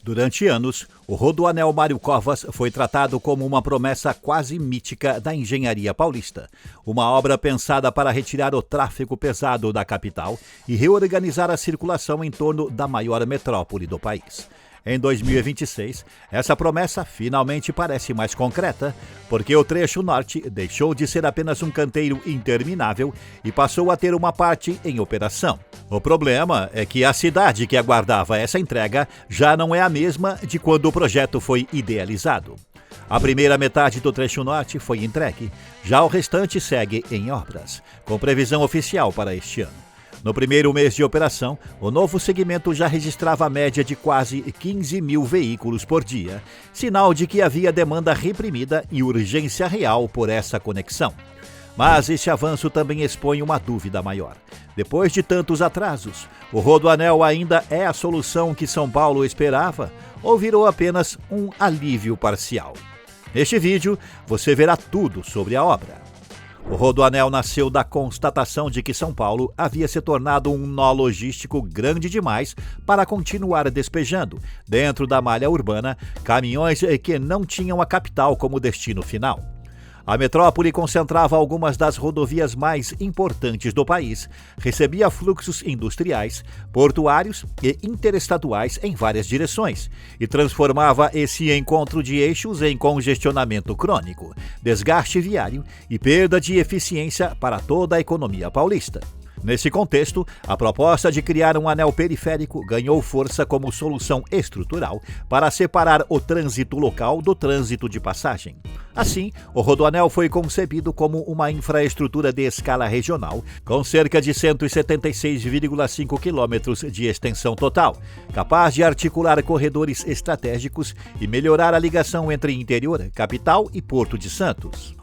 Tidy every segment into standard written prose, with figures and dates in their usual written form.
Durante anos, o Rodoanel Mário Covas foi tratado como uma promessa quase mítica da engenharia paulista. Uma obra pensada para retirar o tráfego pesado da capital e reorganizar a circulação em torno da maior metrópole do país. Em 2026, essa promessa finalmente parece mais concreta, porque o trecho norte deixou de ser apenas um canteiro interminável e passou a ter uma parte em operação. O problema é que a cidade que aguardava essa entrega já não é a mesma de quando o projeto foi idealizado. A primeira metade do trecho norte foi entregue, já o restante segue em obras, com previsão oficial para este ano. No primeiro mês de operação, o novo segmento já registrava a média de quase 15 mil veículos por dia, sinal de que havia demanda reprimida e urgência real por essa conexão. Mas esse avanço também expõe uma dúvida maior. Depois de tantos atrasos, o Rodoanel ainda é a solução que São Paulo esperava ou virou apenas um alívio parcial? Neste vídeo, você verá tudo sobre a obra. O Rodoanel nasceu da constatação de que São Paulo havia se tornado um nó logístico grande demais para continuar despejando, dentro da malha urbana, caminhões que não tinham a capital como destino final. A metrópole concentrava algumas das rodovias mais importantes do país, recebia fluxos industriais, portuários e interestaduais em várias direções e transformava esse encontro de eixos em congestionamento crônico, desgaste viário e perda de eficiência para toda a economia paulista. Nesse contexto, a proposta de criar um anel periférico ganhou força como solução estrutural para separar o trânsito local do trânsito de passagem. Assim, o Rodoanel foi concebido como uma infraestrutura de escala regional, com cerca de 176,5 quilômetros de extensão total, capaz de articular corredores estratégicos e melhorar a ligação entre interior, capital e Porto de Santos.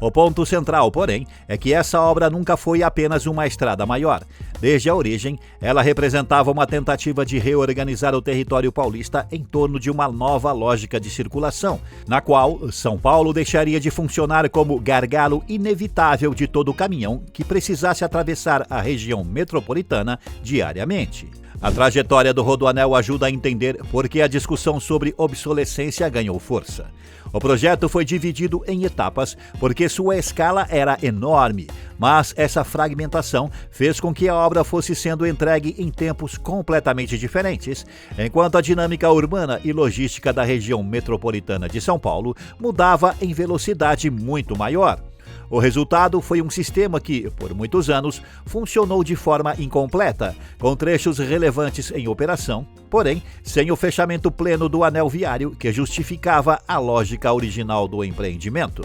O ponto central, porém, é que essa obra nunca foi apenas uma estrada maior. Desde a origem, ela representava uma tentativa de reorganizar o território paulista em torno de uma nova lógica de circulação, na qual São Paulo deixaria de funcionar como gargalo inevitável de todo caminhão que precisasse atravessar a região metropolitana diariamente. A trajetória do Rodoanel ajuda a entender por que a discussão sobre obsolescência ganhou força. O projeto foi dividido em etapas porque sua escala era enorme, mas essa fragmentação fez com que a obra fosse sendo entregue em tempos completamente diferentes, enquanto a dinâmica urbana e logística da região metropolitana de São Paulo mudava em velocidade muito maior. O resultado foi um sistema que, por muitos anos, funcionou de forma incompleta, com trechos relevantes em operação, porém, sem o fechamento pleno do anel viário que justificava a lógica original do empreendimento.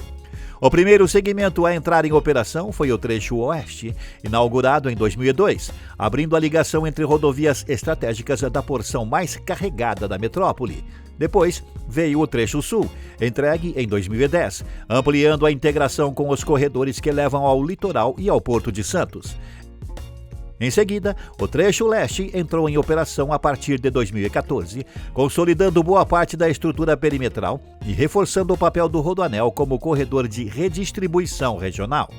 O primeiro segmento a entrar em operação foi o trecho oeste, inaugurado em 2002, abrindo a ligação entre rodovias estratégicas da porção mais carregada da metrópole. Depois veio o trecho sul, entregue em 2010, ampliando a integração com os corredores que levam ao litoral e ao Porto de Santos. Em seguida, o trecho leste entrou em operação a partir de 2014, consolidando boa parte da estrutura perimetral e reforçando o papel do Rodoanel como corredor de redistribuição regional.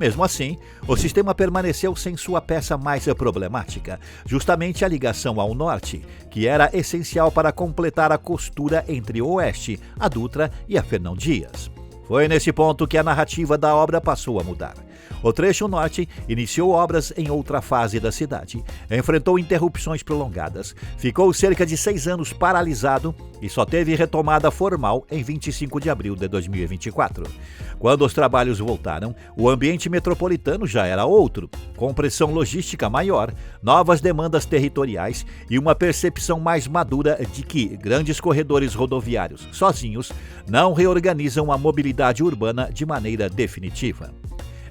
Mesmo assim, o sistema permaneceu sem sua peça mais problemática, justamente a ligação ao norte, que era essencial para completar a costura entre o oeste, a Dutra e a Fernão Dias. Foi nesse ponto que a narrativa da obra passou a mudar. O trecho norte iniciou obras em outra fase da cidade, enfrentou interrupções prolongadas, ficou cerca de 6 anos paralisado e só teve retomada formal em 25 de abril de 2024. Quando os trabalhos voltaram, o ambiente metropolitano já era outro, com pressão logística maior, novas demandas territoriais e uma percepção mais madura de que grandes corredores rodoviários, sozinhos, não reorganizam a mobilidade urbana de maneira definitiva.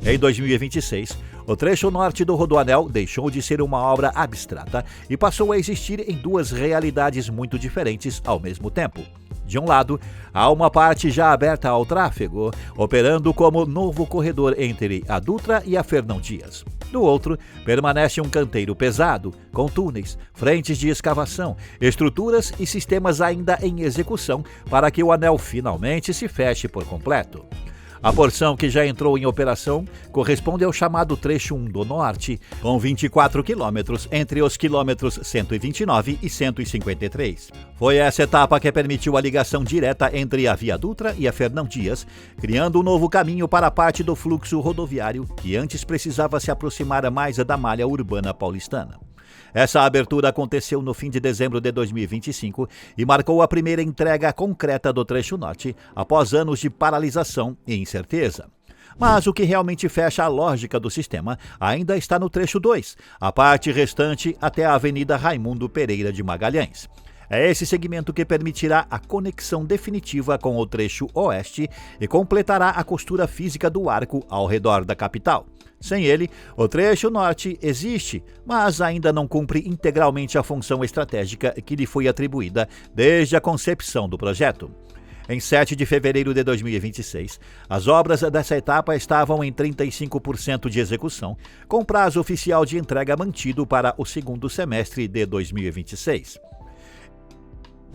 Em 2026, o trecho norte do Rodoanel deixou de ser uma obra abstrata e passou a existir em duas realidades muito diferentes ao mesmo tempo. De um lado, há uma parte já aberta ao tráfego, operando como novo corredor entre a Dutra e a Fernão Dias. Do outro, permanece um canteiro pesado, com túneis, frentes de escavação, estruturas e sistemas ainda em execução para que o anel finalmente se feche por completo. A porção que já entrou em operação corresponde ao chamado Trecho 1 do Norte, com 24 quilômetros entre os quilômetros 129 e 153. Foi essa etapa que permitiu a ligação direta entre a Via Dutra e a Fernão Dias, criando um novo caminho para a parte do fluxo rodoviário que antes precisava se aproximar mais da malha urbana paulistana. Essa abertura aconteceu no fim de dezembro de 2025 e marcou a primeira entrega concreta do Trecho Norte, após anos de paralisação e incerteza. Mas o que realmente fecha a lógica do sistema ainda está no Trecho 2, a parte restante até a Avenida Raimundo Pereira de Magalhães. É esse segmento que permitirá a conexão definitiva com o Trecho Oeste e completará a costura física do arco ao redor da capital. Sem ele, o Trecho Norte existe, mas ainda não cumpre integralmente a função estratégica que lhe foi atribuída desde a concepção do projeto. Em 7 de fevereiro de 2026, as obras dessa etapa estavam em 35% de execução, com prazo oficial de entrega mantido para o segundo semestre de 2026.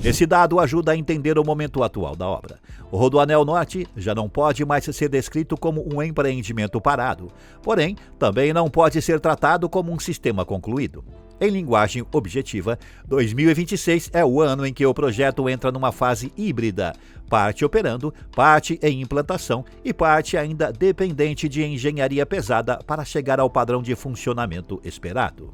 Esse dado ajuda a entender o momento atual da obra. O Rodoanel Norte já não pode mais ser descrito como um empreendimento parado, porém, também não pode ser tratado como um sistema concluído. Em linguagem objetiva, 2026 é o ano em que o projeto entra numa fase híbrida, parte operando, parte em implantação e parte ainda dependente de engenharia pesada para chegar ao padrão de funcionamento esperado.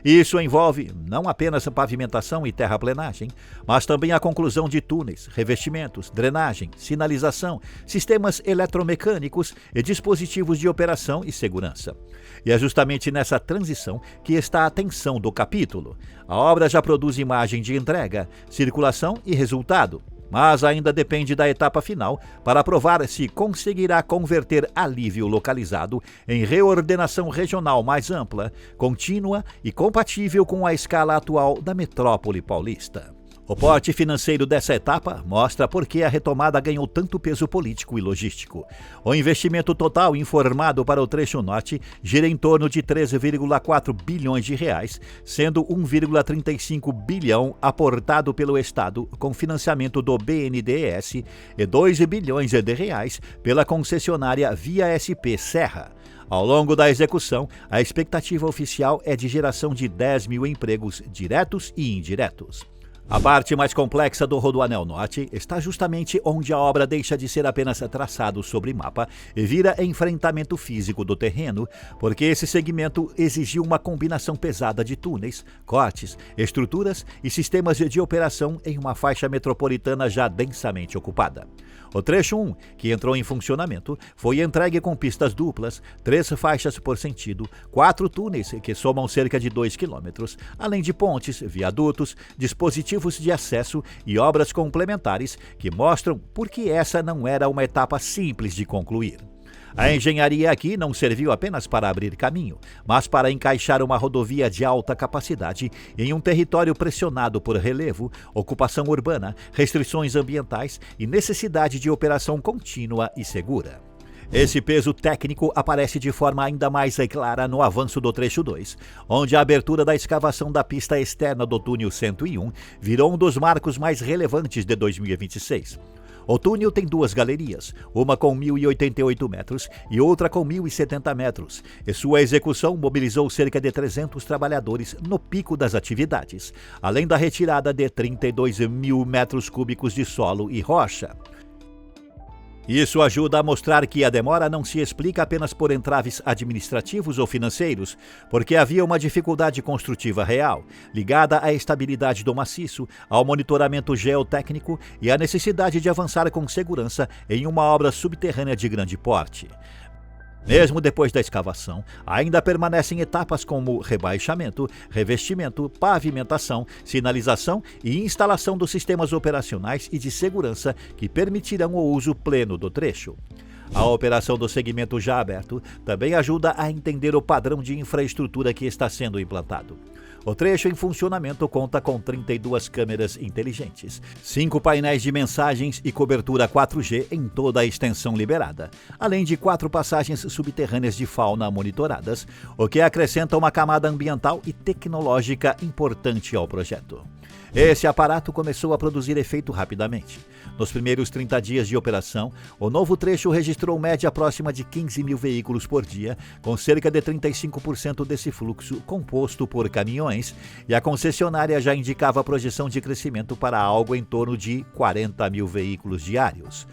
Isso envolve não apenas a pavimentação e terraplenagem, mas também a conclusão de túneis, revestimentos, drenagem, sinalização, sistemas eletromecânicos e dispositivos de operação e segurança. E é justamente nessa transição que está a tensão do capítulo. A obra já produz imagem de entrega, circulação e resultado, mas ainda depende da etapa final para provar se conseguirá converter alívio localizado em reordenação regional mais ampla, contínua e compatível com a escala atual da metrópole paulista. O porte financeiro dessa etapa mostra por que a retomada ganhou tanto peso político e logístico. O investimento total informado para o Trecho Norte gira em torno de 13,4 bilhões de reais, sendo 1,35 bilhão aportado pelo Estado com financiamento do BNDES e 2 bilhões de reais pela concessionária Via SP Serra. Ao longo da execução, a expectativa oficial é de geração de 10 mil empregos diretos e indiretos. A parte mais complexa do Rodoanel Norte está justamente onde a obra deixa de ser apenas traçado sobre mapa e vira enfrentamento físico do terreno, porque esse segmento exigiu uma combinação pesada de túneis, cortes, estruturas e sistemas de operação em uma faixa metropolitana já densamente ocupada. O Trecho 1, que entrou em funcionamento, foi entregue com pistas duplas, 3 faixas por sentido, 4 túneis que somam cerca de 2 quilômetros, além de pontes, viadutos, dispositivos de acesso e obras complementares que mostram por que essa não era uma etapa simples de concluir. A engenharia aqui não serviu apenas para abrir caminho, mas para encaixar uma rodovia de alta capacidade em um território pressionado por relevo, ocupação urbana, restrições ambientais e necessidade de operação contínua e segura. Esse peso técnico aparece de forma ainda mais clara no avanço do Trecho 2, onde a abertura da escavação da pista externa do túnel 101 virou um dos marcos mais relevantes de 2026. O túnel tem 2 galerias, uma com 1.088 metros e outra com 1.070 metros, e sua execução mobilizou cerca de 300 trabalhadores no pico das atividades, além da retirada de 32 mil metros cúbicos de solo e rocha. Isso ajuda a mostrar que a demora não se explica apenas por entraves administrativos ou financeiros, porque havia uma dificuldade construtiva real, ligada à estabilidade do maciço, ao monitoramento geotécnico e à necessidade de avançar com segurança em uma obra subterrânea de grande porte. Mesmo depois da escavação, ainda permanecem etapas como rebaixamento, revestimento, pavimentação, sinalização e instalação dos sistemas operacionais e de segurança que permitirão o uso pleno do trecho. A operação do segmento já aberto também ajuda a entender o padrão de infraestrutura que está sendo implantado. O trecho em funcionamento conta com 32 câmeras inteligentes, 5 painéis de mensagens e cobertura 4G em toda a extensão liberada, além de 4 passagens subterrâneas de fauna monitoradas, o que acrescenta uma camada ambiental e tecnológica importante ao projeto. Esse aparato começou a produzir efeito rapidamente. Nos primeiros 30 dias de operação, o novo trecho registrou média próxima de 15 mil veículos por dia, com cerca de 35% desse fluxo composto por caminhões, e a concessionária já indicava a projeção de crescimento para algo em torno de 40 mil veículos diários.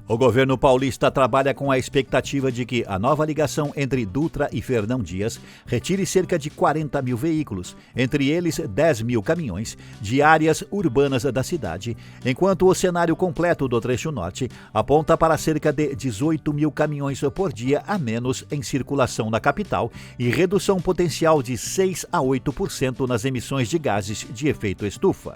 O governo paulista trabalha com a expectativa de que a nova ligação entre Dutra e Fernão Dias retire cerca de 40 mil veículos, entre eles 10 mil caminhões, de áreas urbanas da cidade, enquanto o cenário completo do trecho norte aponta para cerca de 18 mil caminhões por dia a menos em circulação na capital e redução potencial de 6 a 8% nas emissões de gases de efeito estufa.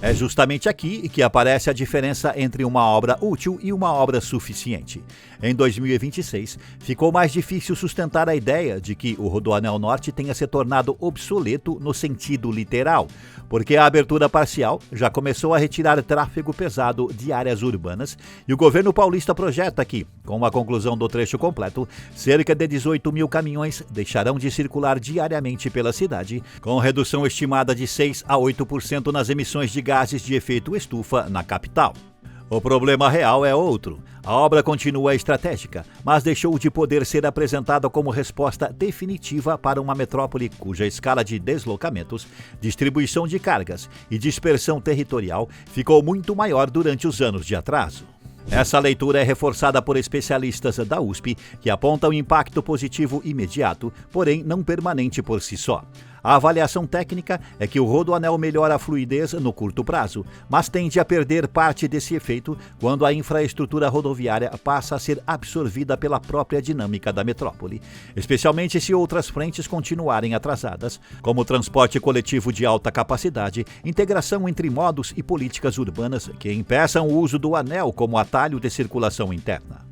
É justamente aqui que aparece a diferença entre uma obra útil e uma obra suficiente. Em 2026, ficou mais difícil sustentar a ideia de que o Rodoanel Norte tenha se tornado obsoleto no sentido literal, porque a abertura parcial já começou a retirar tráfego pesado de áreas urbanas e o governo paulista projeta que, com a conclusão do trecho completo, cerca de 18 mil caminhões deixarão de circular diariamente pela cidade, com redução estimada de 6 a 8% nas emissões de gases de efeito estufa na capital. O problema real é outro. A obra continua estratégica, mas deixou de poder ser apresentada como resposta definitiva para uma metrópole cuja escala de deslocamentos, distribuição de cargas e dispersão territorial ficou muito maior durante os anos de atraso. Essa leitura é reforçada por especialistas da USP, que apontam impacto positivo imediato, porém não permanente por si só. A avaliação técnica é que o Rodoanel melhora a fluidez no curto prazo, mas tende a perder parte desse efeito quando a infraestrutura rodoviária passa a ser absorvida pela própria dinâmica da metrópole, especialmente se outras frentes continuarem atrasadas, como transporte coletivo de alta capacidade, integração entre modos e políticas urbanas que impeçam o uso do anel como atalho de circulação interna.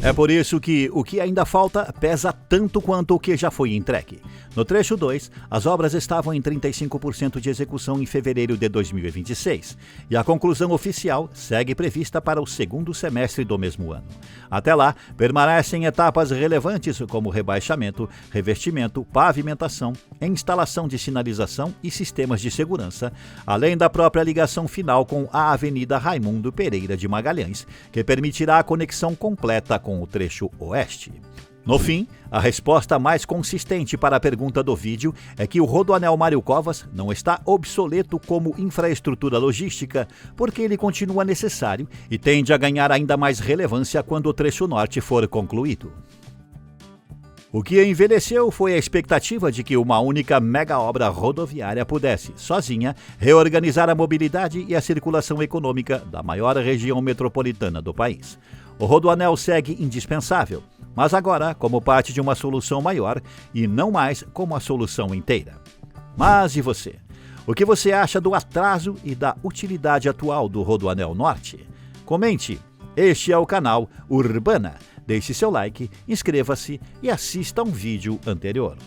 É por isso que o que ainda falta pesa tanto quanto o que já foi entregue. No trecho 2, as obras estavam em 35% de execução em fevereiro de 2026 e a conclusão oficial segue prevista para o segundo semestre do mesmo ano. Até lá, permanecem etapas relevantes como rebaixamento, revestimento, pavimentação, instalação de sinalização e sistemas de segurança, além da própria ligação final com a Avenida Raimundo Pereira de Magalhães, que permitirá a conexão completa com o trecho oeste. No fim, a resposta mais consistente para a pergunta do vídeo é que o Rodoanel Mário Covas não está obsoleto como infraestrutura logística, porque ele continua necessário e tende a ganhar ainda mais relevância quando o trecho norte for concluído. O que envelheceu foi a expectativa de que uma única mega obra rodoviária pudesse, sozinha, reorganizar a mobilidade e a circulação econômica da maior região metropolitana do país. O Rodoanel segue indispensável, mas agora como parte de uma solução maior e não mais como a solução inteira. Mas e você? O que você acha do atraso e da utilidade atual do Rodoanel Norte? Comente. Este é o canal Urbana. Deixe seu like, inscreva-se e assista a um vídeo anterior.